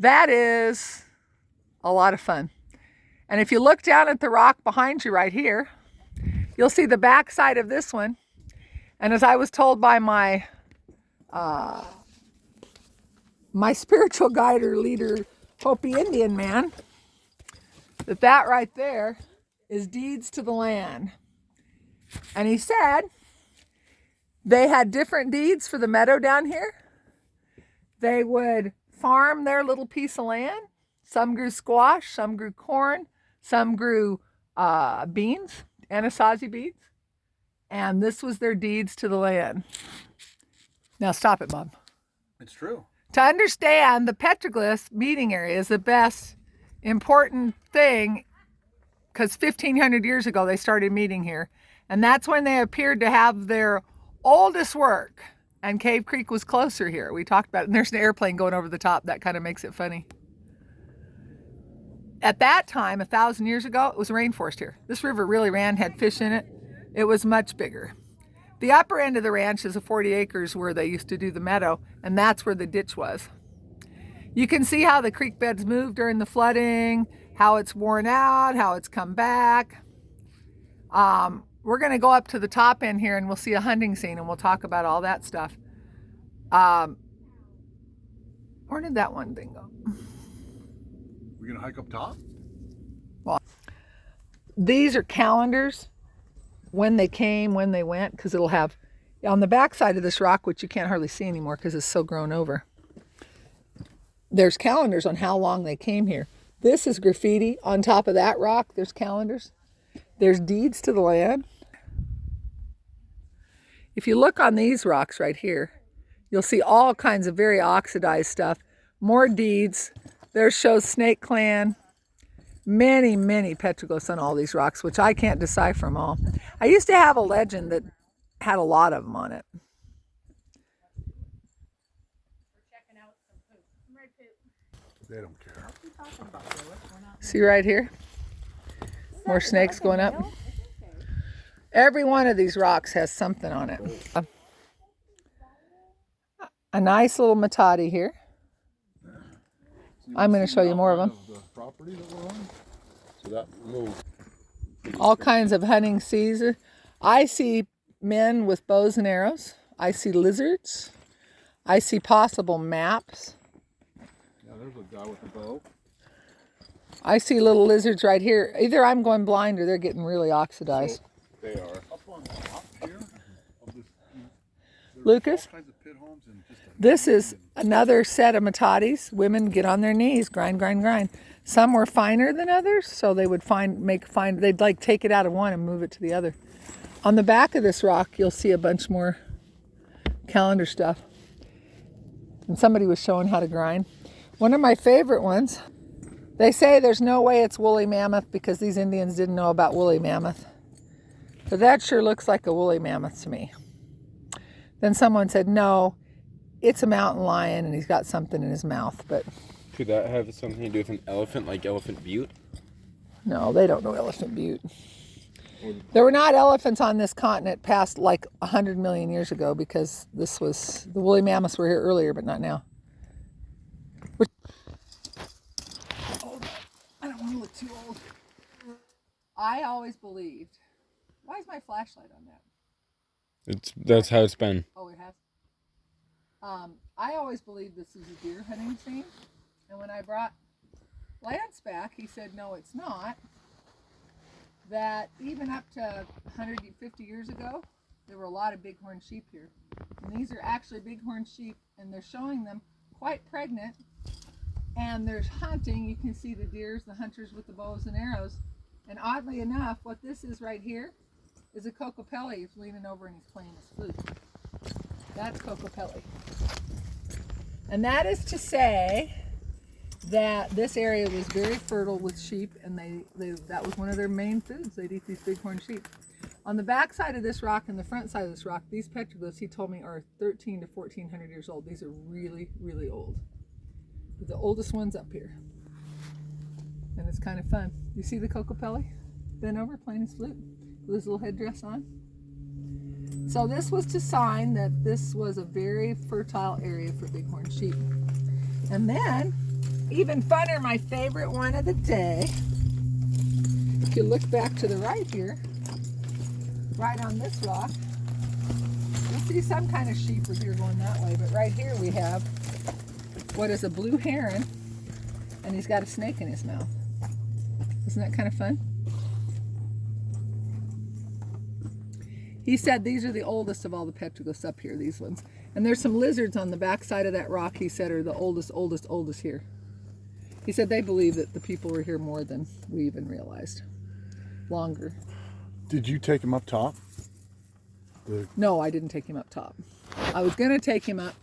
That is a lot of fun. And if you look down at the rock behind you right here, you'll see the back side of this one. And as I was told by my my spiritual guide or leader, Hopi Indian man, that right there is deeds to the land. And he said they had different deeds for the meadow down here. They would farm their little piece of land. Some grew squash, some grew corn, some grew beans, Anasazi beans. And this was their deeds to the land. Now stop it, Bob. It's true. To understand the petroglyphs meeting area is the best important thing, because 1,500 years ago they started meeting here. And that's when they appeared to have their oldest work. And Cave Creek was closer here. We talked about it. And there's an airplane going over the top. That kind of makes it funny. At that time, 1,000 years ago, it was a rainforest here. This river really ran, had fish in it. It was much bigger. The upper end of the ranch is the 40 acres where they used to do the meadow, and that's where the ditch was. You can see how the creek beds moved during the flooding, how it's worn out, how it's come back. We're going to go up to the top end here and we'll see a hunting scene and we'll talk about all that stuff. Where did that one thing go? We're going to hike up top? Well, these are calendars, when they came, when they went, because it'll have, on the back side of this rock, which you can't hardly see anymore because it's so grown over, there's calendars on how long they came here. This is graffiti. On top of that rock, there's calendars. There's deeds to the land. If you look on these rocks right here, you'll see all kinds of very oxidized stuff. More deeds. There shows Snake Clan. Many, many petroglyphs on all these rocks, which I can't decipher them all. I used to have a legend that had a lot of them on it. They don't care. See right here? More snakes going up. Every one of these rocks has something on it. A nice little matati here. I'm going to show you more of them. Property that we're on. So that moved. All kinds of hunting season. I see men with bows and arrows. I see lizards. I see possible maps. Yeah, there's a guy with a bow. I see little lizards right here. Either I'm going blind or they're getting really oxidized. So they are. Up on top here of this, Lucas, all kinds of pit homes and just this is another set of matatis. Women get on their knees, grind, grind, grind. Some were finer than others, so they would they'd like take it out of one and move it to the other. On the back of this rock, you'll see a bunch more calendar stuff. And somebody was showing how to grind. One of my favorite ones, they say there's no way it's woolly mammoth because these Indians didn't know about woolly mammoth. But that sure looks like a woolly mammoth to me. Then someone said, no, it's a mountain lion and he's got something in his mouth. But could that have something to do with an elephant, like Elephant Butte? No, they don't know Elephant Butte. There were not elephants on this continent past like 100 million years ago because the woolly mammoths were here earlier, but not now. I don't want to look too old. I always believed. Why is my flashlight on that? That's how it's been. Oh, it has. I always believed this was a deer hunting scene, and when I brought Lance back, he said, no, it's not. That even up to 150 years ago, there were a lot of bighorn sheep here. And these are actually bighorn sheep, and they're showing them quite pregnant. And there's hunting. You can see the deers, the hunters with the bows and arrows. And oddly enough, what this is right here is a Kokopelli. He's leaning over and he's playing his flute. That's Kokopelli. And that is to say that this area was very fertile with sheep, and that was one of their main foods. They'd eat these bighorn sheep. On the back side of this rock and the front side of this rock, these petroglyphs, he told me, are 13 to 1400 years old. These are really, really old. The oldest one's up here. And it's kind of fun. You see the Kokopelli bent over playing his flute with his little headdress on? So this was to sign that this was a very fertile area for bighorn sheep. And then even funner, my favorite one of the day. If you look back to the right here, right on this rock, you'll see some kind of sheep or deer going that way, but right here we have what is a blue heron, and he's got a snake in his mouth. Isn't that kind of fun? He said these are the oldest of all the petroglyphs up here, these ones. And there's some lizards on the back side of that rock, he said, are the oldest here. He said they believe that the people were here more than we even realized. Longer. Did you take him up top? No, I didn't take him up top. I was going to take him up